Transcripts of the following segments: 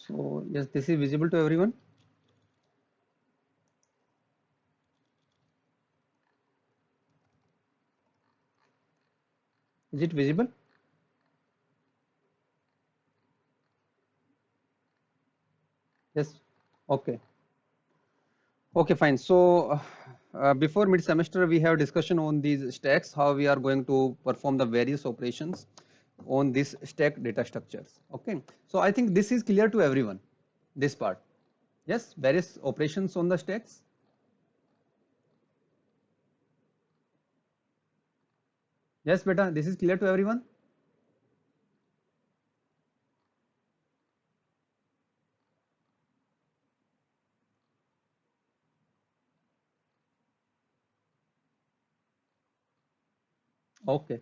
So yes, this is visible to everyone. Is it visible? Yes. Okay. Okay, fine. So before mid semester, we have discussion on these stacks, how we are going to perform the various operations on this stack data structures. Okay. So I think this is clear to everyone, this part. Yes, various operations on the stacks. Yes, beta, this is clear to everyone. Okay.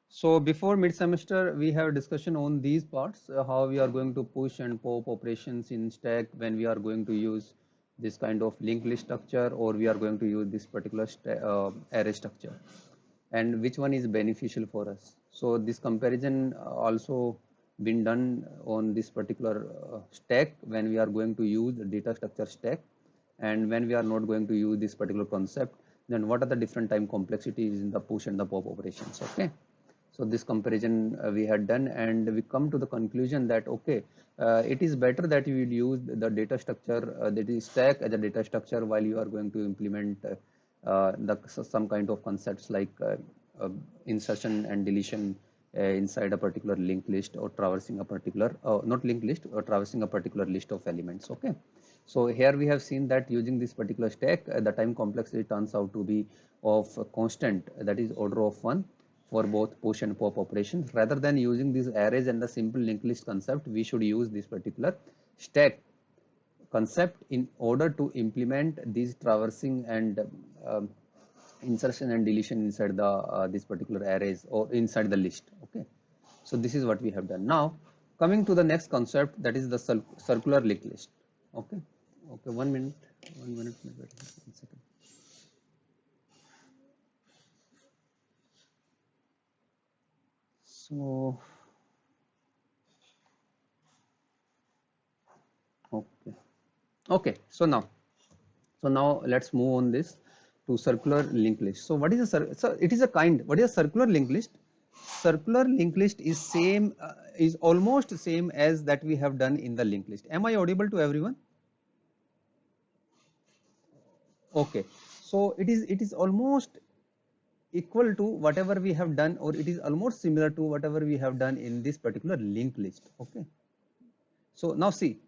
So before mid semester, we have discussion on these parts, how we are going to push and pop operations in stack when we are going to use this kind of linked list structure, or we are going to use this particular array structure, and which one is beneficial for us. So this comparison also been done on this particular stack when we are going to use the data structure stack, and when we are not going to use this particular concept, then what are the different time complexities in the push and the pop operations. Okay. So this comparison we had done, and we come to the conclusion that okay, it is better that you will use the data structure, that is stack as a data structure, while you are going to implement some kind of concepts like uh, insertion and deletion inside a particular linked list, or traversing a particular not linked list, or traversing a particular list of elements. Okay. So here we have seen that using this particular stack, the time complexity turns out to be of a constant, that is order of 1 for both push and pop operations. Rather than using these arrays and the simple linked list concept, we should use this particular stack concept in order to implement these traversing and um, insertion and deletion inside the this particular arrays or inside the list. Okay. So this is what we have done. Now coming to the next concept, that is the circular linked list. Okay. Okay, 1 minute, 1 minute, 1 second. So okay. Okay, so now let's move on this to circular linked list. So what is so it is a kind, what is a circular linked list? Circular linked list is same, is almost same as that we have done in the linked list. Am I audible to everyone? Okay, so it is almost equal to whatever we have done, or it is almost similar to whatever we have done in this particular linked list. Okay. So now see,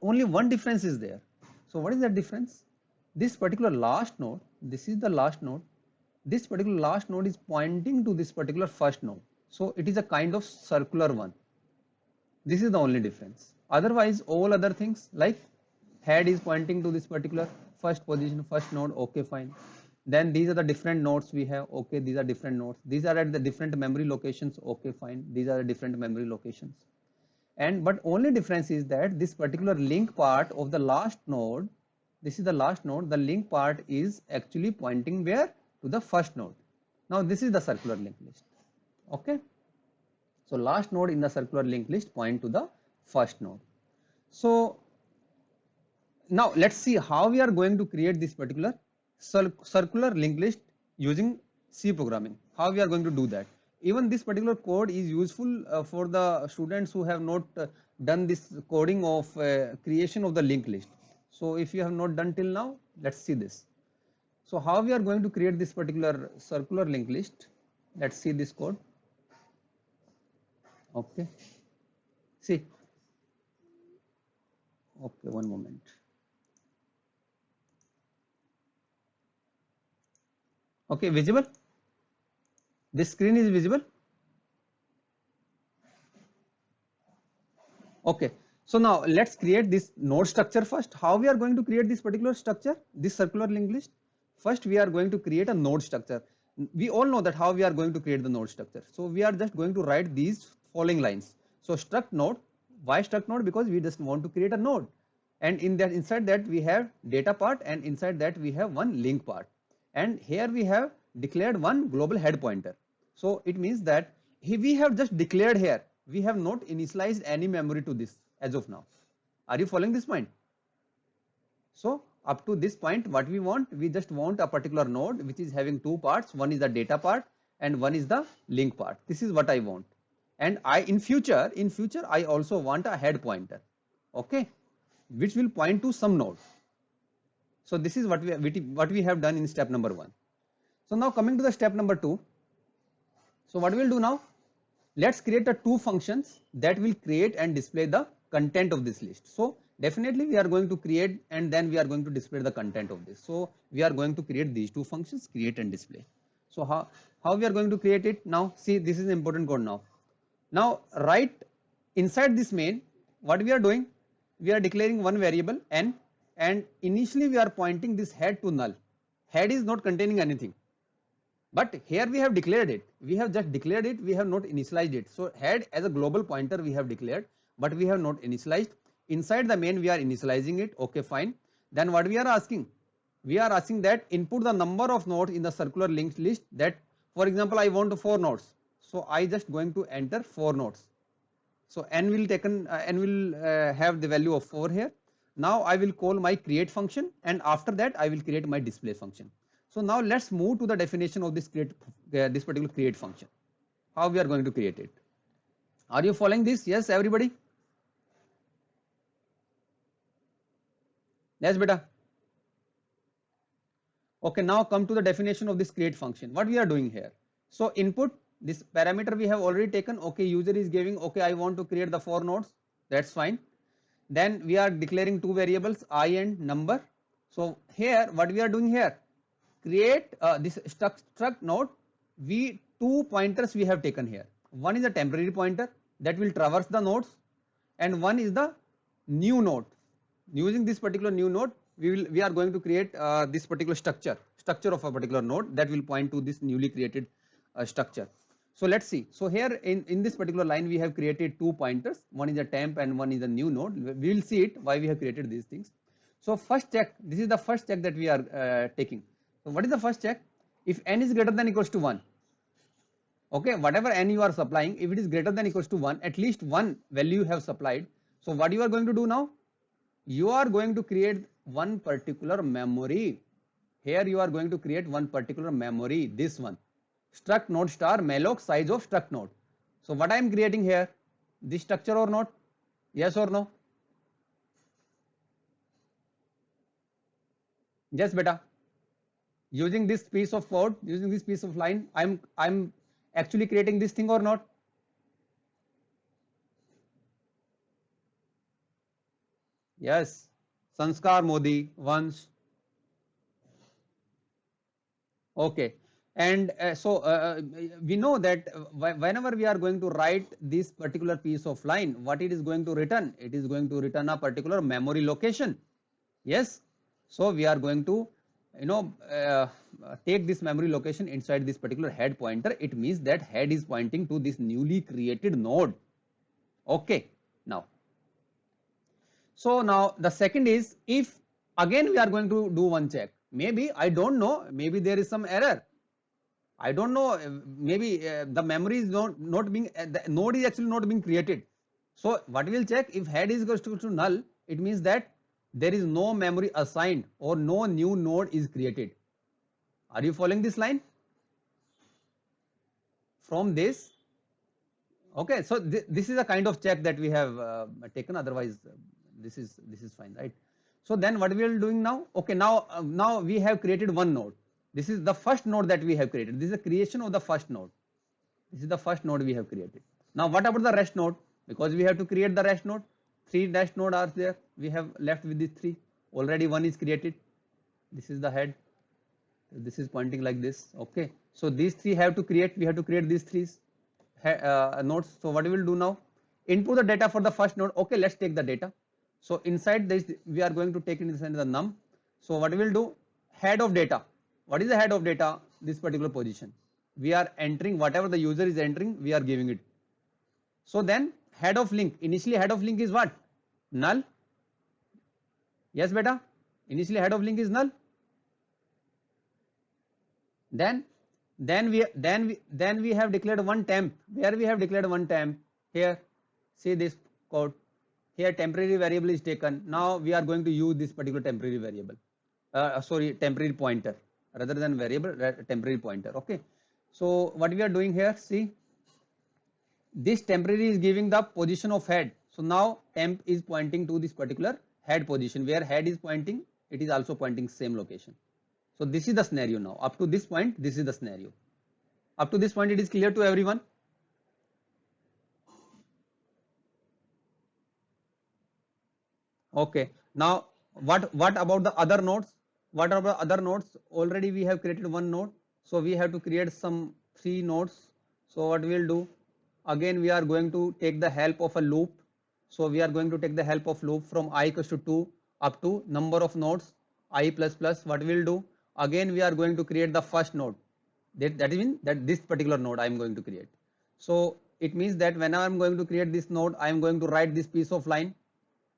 only one difference is there. So what is that difference? This particular last node, this is the last node. This particular last node is pointing to this particular first node. So it is a kind of circular one. This is the only difference. Otherwise, all other things like head is pointing to this particular first position, first node. Okay, fine. Then these are the different nodes we have. Okay, these are different nodes. These are at the different memory locations. Okay, fine. These are the different memory locations. And but only difference is that this particular link part of the last node, this is the last node, the link part is actually pointing where? To the first node. Now this is the circular linked list. Okay. So last node in the circular linked list point to the first node. So now let's see how we are going to create this particular circular linked list using C programming. How we are going to do that. Even this particular code is useful for the students who have not done this coding of creation of the linked list. So if you have not done till now, let's see this. So how we are going to create this particular circular linked list? Let's see this code. Okay. See. Okay, one moment. Okay, visible? This screen is visible? Okay. So now let's create this node structure first. How we are going to create this particular structure, this circular linked list? First, we are going to create a node structure. We all know that how we are going to create the node structure. So we are just going to write these following lines. So struct node. Why struct node? Because we just want to create a node. And in that, inside that we have data part, and inside that we have one link part. And here we have declared one global head pointer. So it means that we have just declared here, we have not initialized any memory to this as of now. Are you following this point? So up to this point, what we just want a particular node which is having two parts. One is the data part and one is the link part. This is what I want. And in future I also want a head pointer, okay, which will point to some node. So this is what we have done in step number 1. So now coming to the step number 2. So what we will do now? Let's create the two functions that will create and display the content of this list. So definitely we are going to create and then we are going to display the content of this. So we are going to create these two functions, create and display. So how we are going to create it now? See, this is an important code now. Now right inside this main, what we are doing? We are declaring one variable n, and initially we are pointing this head to null. Head is not containing anything. But here we have declared it. We have just declared it. We have not initialized it. So head as a global pointer we have declared, but we have not initialized. Inside the main we are initializing it. Okay, fine. Then what we are asking? We are asking that input the number of nodes in the circular linked list. That, for example, I want 4 nodes. So I just going to enter 4 nodes. So n will have the value of 4 here. Now I will call my create function, and after that I will create my display function. So now let's move to the definition of this this particular create function. How we are going to create it? Are you following this? Yes, everybody? Yes, beta. Okay, now come to the definition of this create function. What we are doing here? So input, this parameter we have already taken. Okay, user is giving, okay, I want to create the 4 nodes. That's fine. Then we are declaring two variables, I and number. So here, what we are doing here? Create this struct node. Two pointers we have taken here. One is a temporary pointer that will traverse the nodes, and one is the new node. Using this particular new node, we are going to create this particular structure of a particular node that will point to this newly created structure. So let's see. So here in this particular line we have created two pointers. One is a temp and one is a new node. We will see it why we have created these things. So first check. This is the first check that we are taking. So what is the first check? If n is greater than or equals to 1, okay, whatever n you are supplying, if it is greater than or equals to 1, at least one value you have supplied. So what you are going to do now? You are going to create one particular memory. Here you are going to create one particular memory, this one. Struct node star malloc size of struct node. So what I am creating here? This structure or not? Yes or no? Yes, beta. Using this piece of code, using this piece of line, I'm actually creating this thing or not? Yes. Sanskar Modi once. Okay. And we know that whenever we are going to write this particular piece of line, what it is going to return? It is going to return a particular memory location. Yes. So we are going to take this memory location inside this particular head pointer. It means that head is pointing to this newly created node. Okay. Now, so now the second is, if again we are going to do one check. Maybe I don't know, maybe there is some error. I don't know, maybe the memory is not being, the node is actually not being created. So what we will check, if head is equals to null, it means that there is no memory assigned or no new node is created. Are you following this line? From this, okay, so this is a kind of check that we have taken, otherwise this is fine, right? So then what we are doing now? Okay, now we have created one node. This is the first node that we have created. This is the creation of the first node. This is the first node we have created. Now what about the rest node? Because we have to create the rest node. 3 dash node are there. We have left with these 3. Already one is created. This is the head. This is pointing like this. Okay. So these 3 have to create. We have to create these 3 nodes. So what we will do now? Input the data for the first node. Okay, let's take the data. So inside this we are going to take inside the num. So what we will do? Head of data. What is the head of data? This particular position. We are entering whatever the user is entering, we are giving it. So then head of link. Initially head of link is what? Null. Yes, beta. Initially head of link is null. Then we have declared one temp. Where we have declared one temp? Here. See this code. here temporary variable is taken. Now we are going to use this particular temporary variable, sorry, temporary pointer, rather than variable, temporary pointer. Okay, so what we are doing here, see, this temporary is giving the position of head. So now temp is pointing to this particular head position, where head is pointing, it is also pointing same location. So this is the scenario now. Up to this point, this is the scenario. Up to this point, it is clear to everyone. Okay. Now what about the other nodes? What about other nodes? Already we have created one node, so we have to create some three nodes. So what we'll do? Again, we are going to take the help of a loop. So we are going to take the help of loop from I equals to 2 up to number of nodes I plus plus. What we'll do? Again, we are going to create the first node. That means that this particular node I am going to create. So it means that when I am going to create this node, I am going to write this piece of line.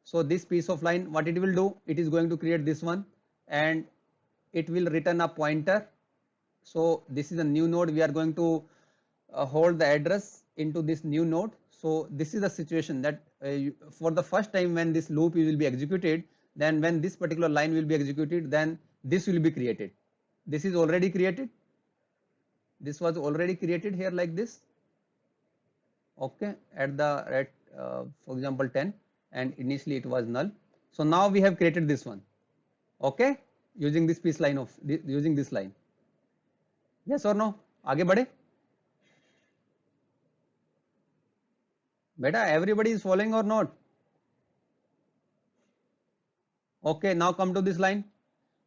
So this piece of line, what it will do, it is going to create this one, and it will return a pointer. So this is a new node. We are going to hold the address into this new node. So this is the situation that for the first time when this loop will be executed, then when this particular line will be executed, then this will be created. This is already created. This was already created here like this. Okay, for example 10, and initially it was null. So now we have created this one. Okay, using this piece line of using this line. Yes or no? आगे बढ़े? Beta, everybody is following or not? Okay, now come to this line.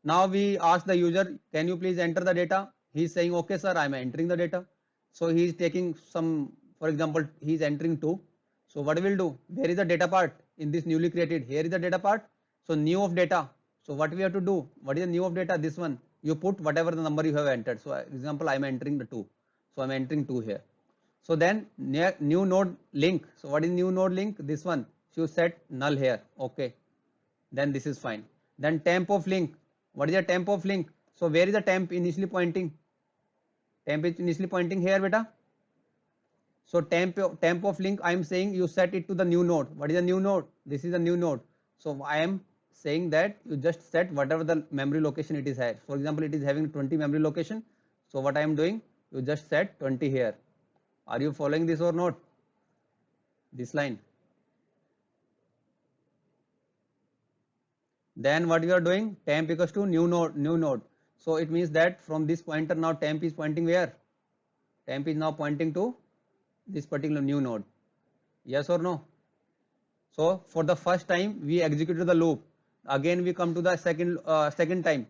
Now we ask the user, can you please enter the data? He is saying, okay sir, I am entering the data. So he is taking some, for example, he is entering 2. So what we will do? Where is the data part in this newly created? Here is the data part. So new of data. So what we have to do? What is the new of data? This one. You put whatever the number you have entered. So example, I am entering the 2. So I am entering 2 here. So then new node link. So what is new node link? This one. So you set null here. Okay. Then this is fine. Then temp of link. What is the temp of link? So where is the temp initially pointing? Temp is initially pointing here, beta. So temp of link, I am saying you set it to the new node. What is the new node? This is the new node. So I am saying that you just set whatever the memory location it is here. For example, it is having 20 memory location. So what I am doing, you just set 20 here. Are you following this or not? This line. Then what you are doing, temp equals to new node. So it means that from this pointer now temp is pointing where? Temp is now pointing to this particular new node. Yes or no? So for the first time we executed the loop. Again we come to the second time.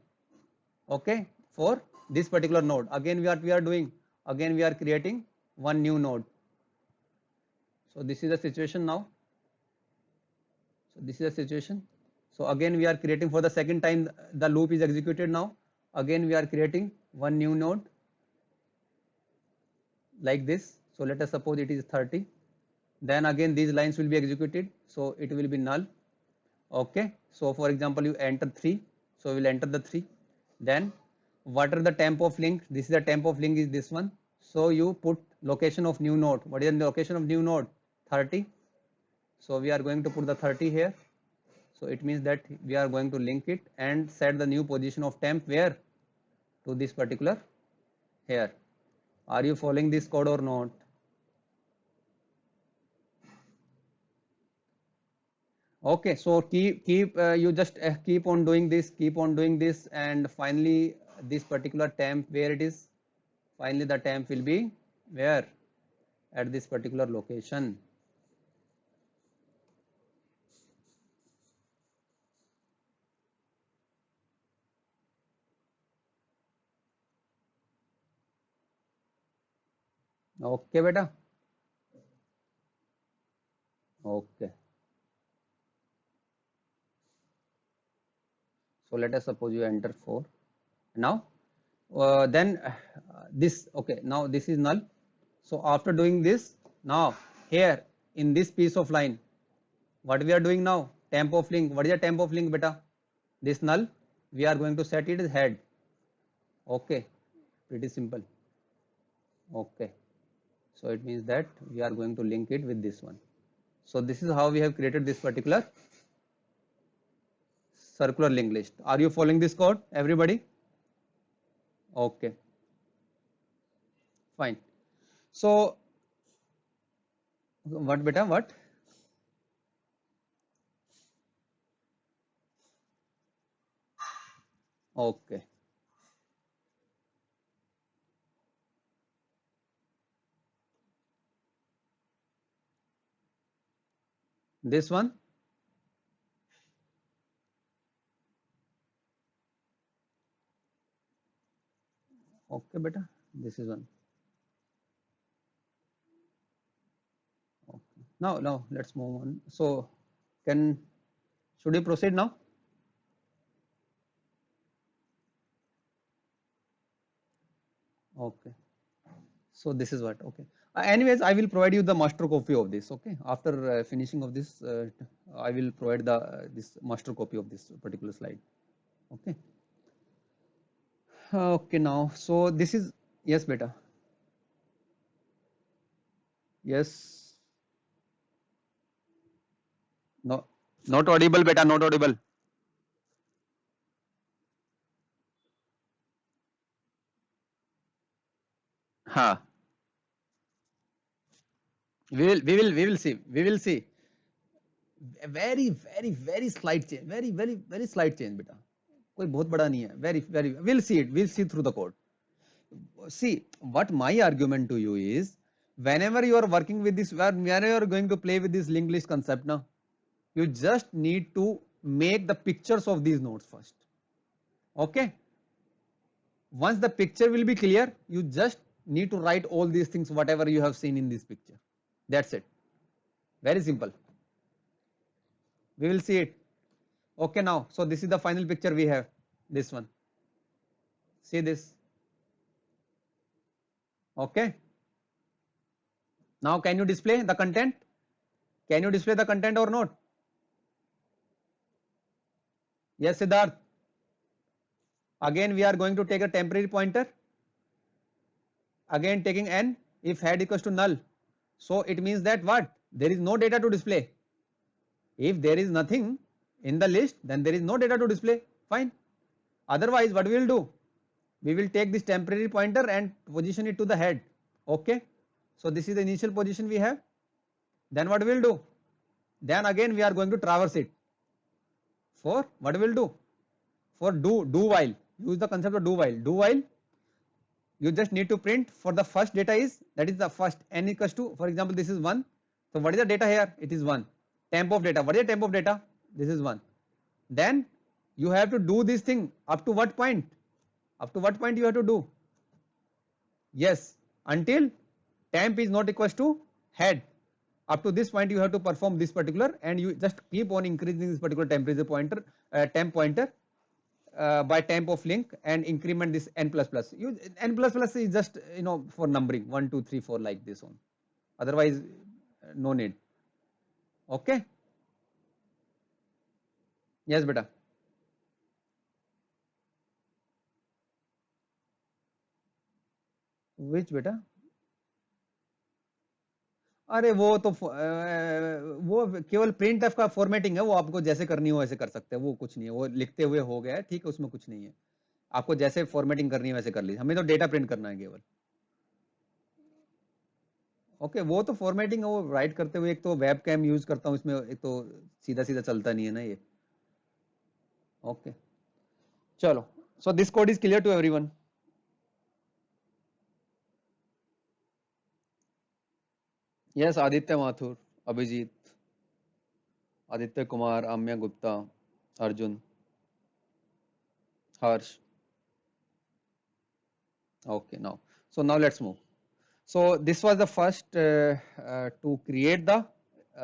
Okay, for this particular node. Again we are doing. Again we are creating one new node. So this is the situation now. So this is the situation. So again we are creating for the second time, the loop is executed now. Again we are creating one new node like this. So let us suppose it is 30. Then again these lines will be executed. So it will be null. Okay. So for example you enter 3. So we will enter the 3. Then what are the temp of link? This is the temp of link is this one. So you put location of new node. What is the location of new node? 30. So we are going to put the 30 here. So it means that we are going to link it and set the new position of temp where? To this particular here. Are you following this code or not? Okay, so keep you just keep on doing this, and finally this particular temp where it is? Finally the temp will be where? At this particular location. Okay, beta. Okay. So let us suppose you enter 4. Now then this, okay, now this is null. So after doing this, now here in this piece of line, what we are doing now? Temp of link. What is the temp of link, beta? This null, we are going to set it as head. Okay, pretty simple. Okay, so it means that we are going to link it with this one. So this is how we have created this particular circular linked list. Are you following this code, everybody? Okay, fine. So what beta, what? Okay. This one? Okay, beta. This is one. Okay. Now let's move on. So should we proceed now? Okay. So this is what, okay. Anyways, I will provide you the master copy of this, okay. After finishing of this, I will provide the this master copy of this particular slide, okay. Okay, now, so this is, yes, beta. Yes. No, not audible, beta, not audible. Ha. We will see. Very slight change, very slight change, beta. कोई बहुत बड़ा नहीं है. Very, we'll see through the code. See, what my argument to you is, whenever you are working with this, whenever you are going to play with this linked list concept now, you just need to make the pictures of these nodes first, okay. Once the picture will be clear, you just need to write all these things whatever you have seen in this picture. That's it. Very simple. We will see it. Okay, now, so this is the final picture we have, this one. See this. Okay. Now can you display the content? Can you display the content or not? Yes, Siddharth. Again we are going to take a temporary pointer. Again taking n, if head equals to null. So it means that what? There is no data to display. If there is nothing in the list, then there is no data to display. Fine. Otherwise, what we will do? We will take this temporary pointer and position it to the head. Okay. So this is the initial position we have. Then what we will do? Then again we are going to traverse it. For what we will do? For do while. Use the concept of do while. Do while, you just need to print for the first data is, that is the first n equals to, for example, this is 1. So what is the data here? It is 1. Temp of data. What is the temp of data? This is 1. Then you have to do this thing up to what point? Up to what point you have to do? Yes, until temp is not equals to head. Up to this point you have to perform this particular, and you just keep on increasing this particular temperature pointer, temp pointer by temp of link, and increment this n plus plus. N plus plus is just for numbering 1 2 3 4 like this one. Otherwise no need. Okay. Yes, beta. Which beta? अरे वो तो वो केवल print F का formatting है, वो आपको जैसे करनी हो वैसे कर सकते हैं, वो कुछ नहीं है, वो लिखते हुए हो गया है, ठीक है, उसमें कुछ नहीं है, आपको जैसे फॉर्मेटिंग करनी है वैसे कर लीजिए, हमें तो डेटा प्रिंट करना है केवल. ओके, वो तो फॉर्मेटिंग है, वो राइट करते हुए, एक तो वेब कैम यूज करता हूँ इसमें, एक तो सीधा सीधा चलता नहीं है ना ये. ओके, चलो, so this code is clear to everyone. Yes, Aditya Mathur, Abhijeet, Aditya Kumar, Aamya Gupta, Arjun, Harsh. Okay, now let's move. So this was the first to create the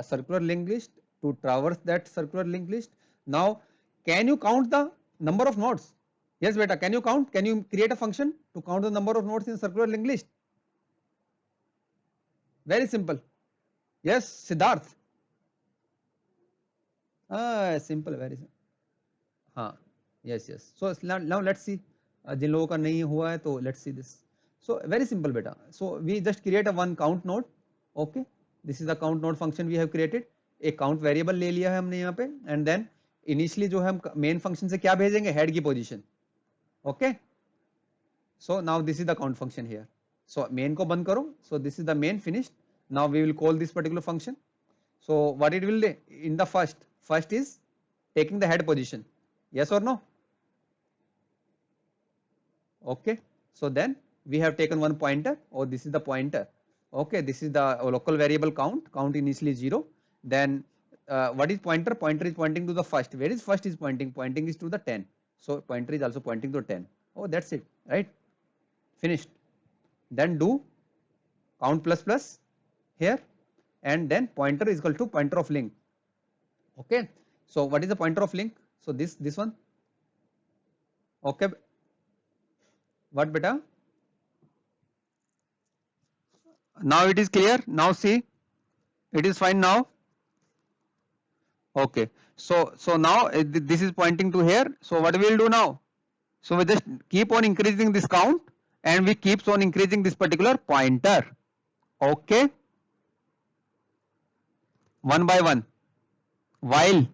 circular linked list, to traverse that circular linked list. Now can you count the number of nodes? Yes, beta, can you count? Can you create a function to count the number of nodes in circular linked list? Very simple. Yes, Siddharth. Simple, very simple. हाँ, yes. So now let's see. जिन लोगों का नहीं हुआ है तो let's see this. So very simple, beta. So we just create a one count node. Okay. This is the count node function we have created, एक count variable ले लिया है हमने यहाँ पे, एंड देन इनिशियली जो हम मेन फंक्शन से क्या भेजेंगे, हेड की position. Okay, so now this is the count function here. So main को बंद करो. So this is the main finished. Now we will call this particular function. So what it will do in the first is taking the head position, yes or no? Okay, so then we have taken one pointer, or this is the pointer. Okay, this is the local variable count initially 0. Then what is pointer? Pointer is pointing to the first. Where is first is pointing is to the 10. So pointer is also pointing to 10. Oh, that's it, right? Finished. Then do count plus plus here, and then pointer is equal to pointer of link. Okay, so what is the pointer of link? So this one. Okay, what beta? Now it is clear. Now see, it is fine now. Okay, so now this is pointing to here. So what we will do now? So we just keep on increasing this count, and we keeps on increasing this particular pointer. Okay, one by one. while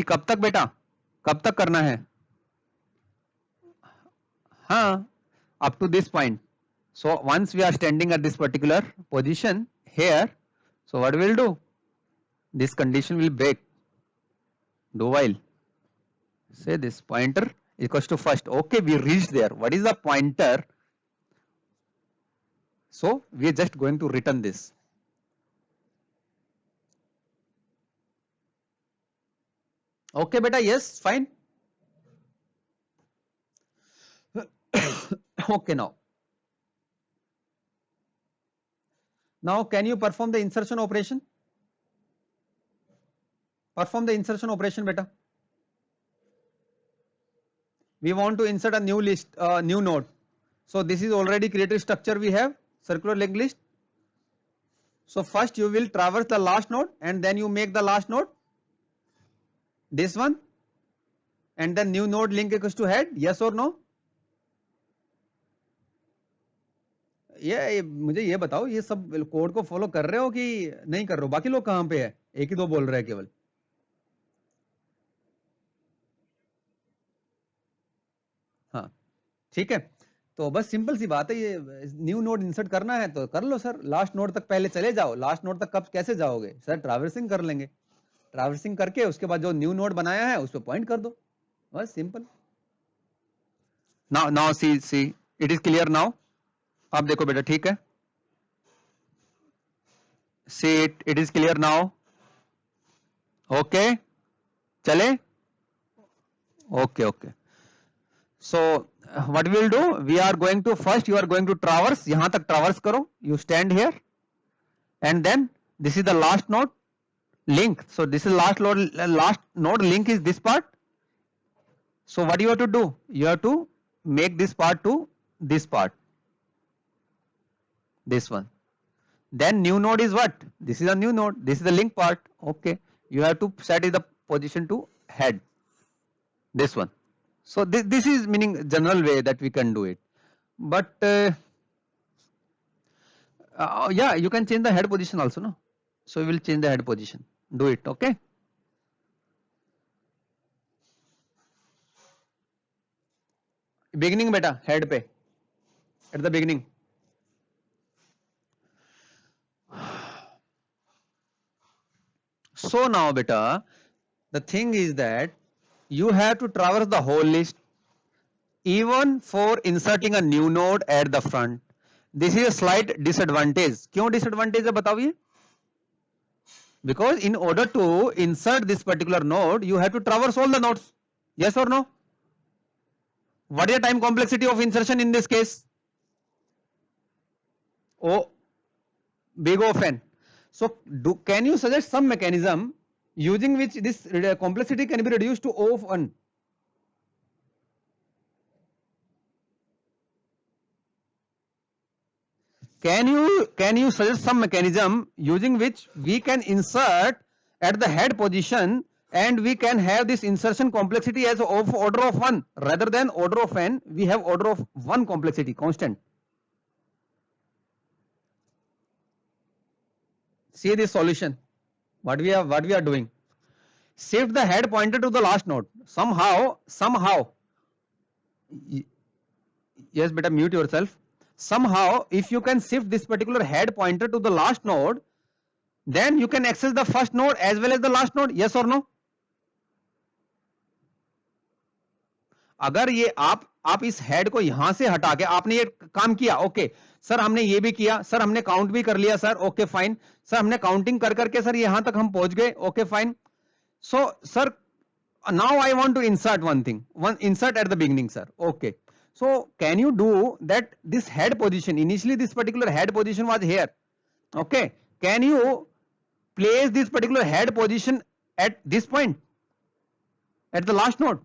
कब तक बेटा, कब तक करना है? हाँ, up to this point. So once we are standing at this particular position here, so what we will do? This condition will break. Do while. Say this pointer equals to first. Okay, we reached there. What is the pointer? So we are just going to return this. Okay, beta, yes, fine. Okay, now can you perform the insertion operation? Perform the insertion operation, beta. We want to insert a new list, new node. So this is already created structure we have, circular linked list. So first you will traverse the last node, and then you make the last node this one, and then new node link equals to head, yes or no? ये मुझे ये बताओ, ये सब code को follow कर रहे हो कि नहीं कर रहे हो? बाकी लोग कहाँ पे है? एक ही दो बोल रहे हैं केवल. हाँ, ठीक है. तो बस सिंपल सी बात है, ये न्यू नोड इंसर्ट करना है तो कर लो सर. लास्ट नोड तक पहले चले जाओ. लास्ट नोड तक कब कैसे जाओगे सर? ट्रैवर्सिंग कर लेंगे. ट्रैवर्सिंग करके उसके बाद जो न्यू नोड बनाया है उस पर पॉइंट कर दो, बस simple. Now see it is clear now. आप देखो बेटा, ठीक है. See it is clear now. Okay, चले. Okay. So what we will do? We are going to first, you are going to traverse. यहाँ तक traverse करो. You stand here, and then this is the last node link. So this is last node link is this part. So what you have to do? You have to make this part to this part. This one. Then new node is what? This is a new node. This is the link part. Okay. You have to set the position to head. This one. So this is meaning general way that we can do it. But yeah, you can change the head position also, no? So we will change the head position. Do it, okay? Beginning beta, head pe, at the beginning. So now beta, the thing is that you have to traverse the whole list, even for inserting a new node at the front. This is a slight disadvantage. क्यों disadvantage है बताओ ये? Because in order to insert this particular node, you have to traverse all the nodes. Yes or no? What is the time complexity of insertion in this case? O big O of n. So can you suggest some mechanism using which this complexity can be reduced to O of n? Can you suggest some mechanism using which we can insert at the head position, and we can have this insertion complexity as of order of 1 rather than order of n? We have order of 1 complexity constant. See this solution. What we are doing? Shift the head pointer to the last node. Somehow. Yes, better mute yourself. Somehow, if you can shift this particular head pointer to the last node, then you can access the first node as well as the last node. Yes or no? अगर ये आप इस head को यहां से हटा के आपने ये काम किया, ओके सर हमने ये भी किया, सर हमने काउंट भी कर लिया सर, ओके फाइन सर, हमने काउंटिंग कर करके सर यहां तक हम पहुंच गए, okay fine. So sir now I want to insert one insert at the beginning, sir. Okay, so can you do that? This head position, initially this particular head position was here, okay, can you place this particular head position at this point, at the last node?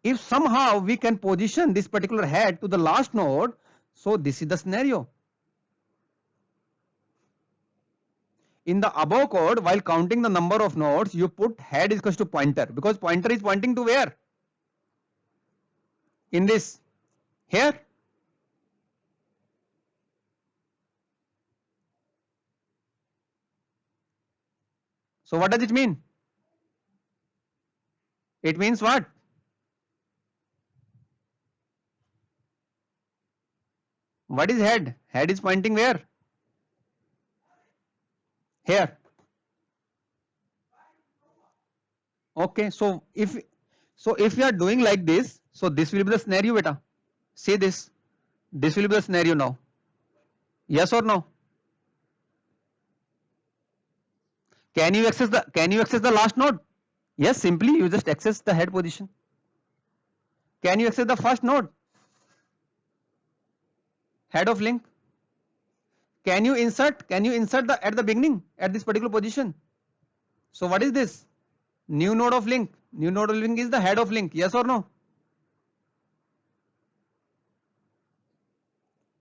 If somehow we can position this particular head to the last node, so this is the scenario. In the above code, while counting the number of nodes, you put head is equals to pointer, because pointer is pointing to where? In this, here. So what does it mean? It means what? What is head? Head is pointing where? Here. Okay, so if we are doing like this, so this will be the scenario, beta. See this. This will be the scenario now. Yes or no? Can you access the last node? Yes, simply you just access the head position. Can you access the first node? Head of link. Can you insert the at the beginning at this particular position? So what is this? New node of link. New node of link is the head of link. Yes or no?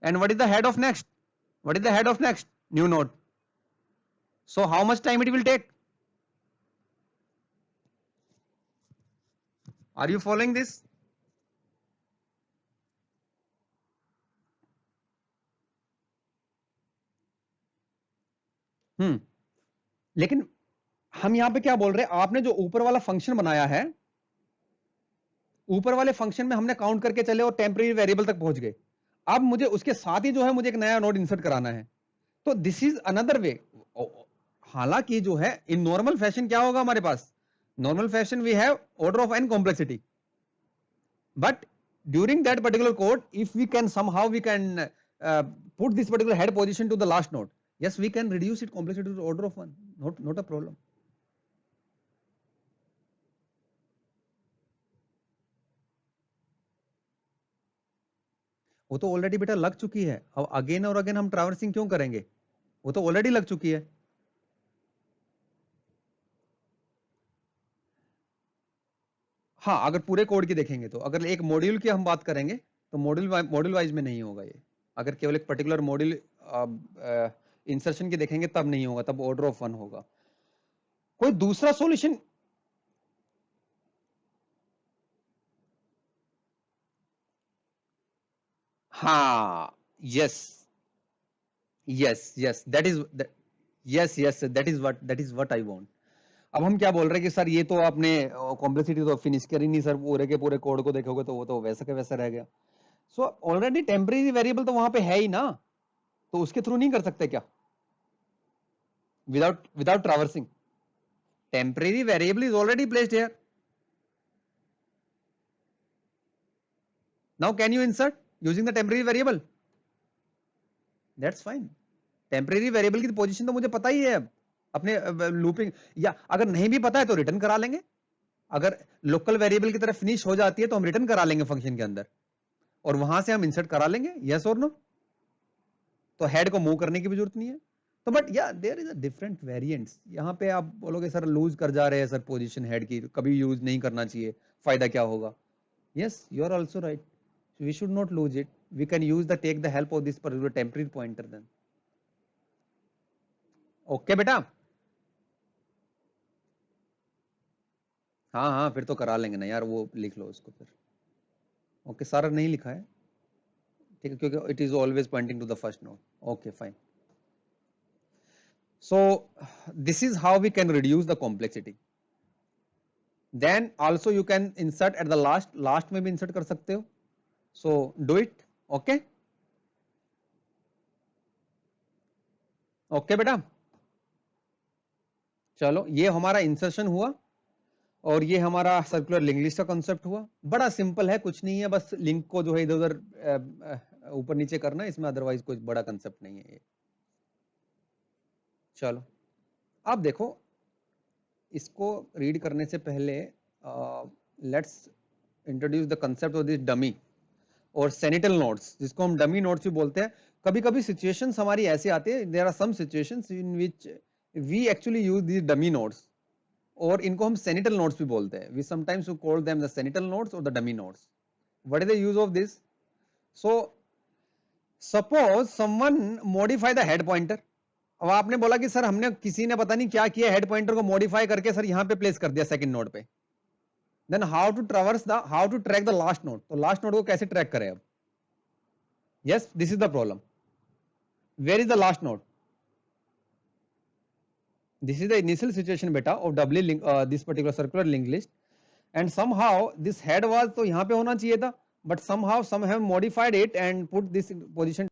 And what is the head of next? What is the head of next? New node. So how much time it will take? Are you following this? लेकिन हम यहां पे क्या बोल रहे हैं, आपने जो ऊपर वाला फंक्शन बनाया है, ऊपर वाले फंक्शन में हमने काउंट करके चले और टेम्परेरी वेरिएबल तक पहुंच गए. अब मुझे उसके साथ ही जो है मुझे एक नया नोड इंसर्ट कराना है, तो दिस इज अनदर वे. हालांकि जो है इन नॉर्मल फैशन क्या होगा हमारे पास, normal fashion we have order of an complexity, but during that particular code, if we can somehow we can put this particular head position to the last node, yes, we can reduce it complexity to the order of one, not a problem. वो तो already बेटा लग चुकी है, अब again और again हम traversing क्यों करेंगे, वो तो ऑलरेडी लग चुकी है. हाँ, अगर पूरे कोड की देखेंगे तो अगर एक मॉड्यूल की हम बात करेंगे तो मॉड्यूल वाइज में नहीं होगा ये. अगर केवल एक पर्टिकुलर मॉड्यूल इंसर्शन की देखेंगे तब नहीं होगा, तब ऑर्डर ऑफ वन होगा. कोई दूसरा सॉल्यूशन? हाँ, yes, that is yes, that is what I want. अब हम क्या बोल रहे हैं कि सर ये तो आपने कॉम्प्लेक्सिटी तो फिनिश करी नहीं सर, पूरे के पूरे कोड को देखोगे तो वो तो वैसा के वैसा रह गया. सो ऑलरेडी टेम्परेरी वेरिएबल तो वहां पे है ही ना, तो उसके थ्रू नहीं कर सकते क्या, without traversing? Temporary variable is already placed here. Now can you insert using the temporary variable? That's fine. Temporary variable की पोजीशन तो मुझे पता ही है अब अपने लूपिंग, या अगर नहीं भी पता है तो रिटर्न करा लेंगे. अगर लोकल वेरिएबल की तरफ फिनिश हो जाती है तो हम रिटर्न करा लेंगे फंक्शन के अंदर, और वहां से हम इंसर्ट करा लेंगे. यस और नो? तो हेड को मूव करने की भी जरूरत नहीं है. तो but yeah there is a different variants. यहाँ पे आप बोलोगे सर लूज कर जा रहे हैं सर पोजीशन हेड की, कभी यूज नहीं करना चाहिए, फायदा क्या होगा? Yes, you are also right. We should not lose it. We can use the take the help of this particular temporary pointer then. Okay बेटा. हाँ हाँ, फिर तो करा लेंगे ना यार, वो लिख लो उसको फिर. ओके, सारा नहीं लिखा है, ठीक है, क्योंकि it is always pointing to the first node. Okay fine. So this is how we can reduce the complexity. Then also you can insert at the last में भी insert कर सकते हो. So do it. Okay. Okay बेटा. चलो ये हमारा insertion हुआ और ये हमारा सर्कुलर लिंक लिस्ट का कॉन्सेप्ट हुआ. बड़ा सिंपल है, कुछ नहीं है, बस लिंक को जो है इधर उधर ऊपर नीचे करना है, इसमें अदरवाइज कोई बड़ा कंसेप्ट नहीं है ये. चलो अब देखो, इसको रीड करने से पहले let's introduce the concept of this dummy और सेनिटल नोड्स, जिसको हम डमी नोड्स भी बोलते हैं. कभी कभी सिचुएशंस हमारी ऐसे आती है, there are some situations in which we actually use this dummy nodes, और इनको हम सेनिटल नोड्स भी बोलते हैं. We sometimes call them the sentinel nodes और the dummy nodes. What is the use of this? So suppose someone modify the head pointer. अब आपने बोला कि सर हमने किसी ने पता नहीं क्या किया, हेड पॉइंटर को मॉडिफाई करके सर यहां पे प्लेस कर दिया सेकंड नोड पे. Then how to track the last node. तो लास्ट नोड को कैसे ट्रैक करें अब? Yes, this is the problem. Where is the last node? This is the initial situation beta of doubly link, this particular circular linked list, and somehow this head was तो यहाँ पे होना चाहिए था, but somehow some have modified it and put this position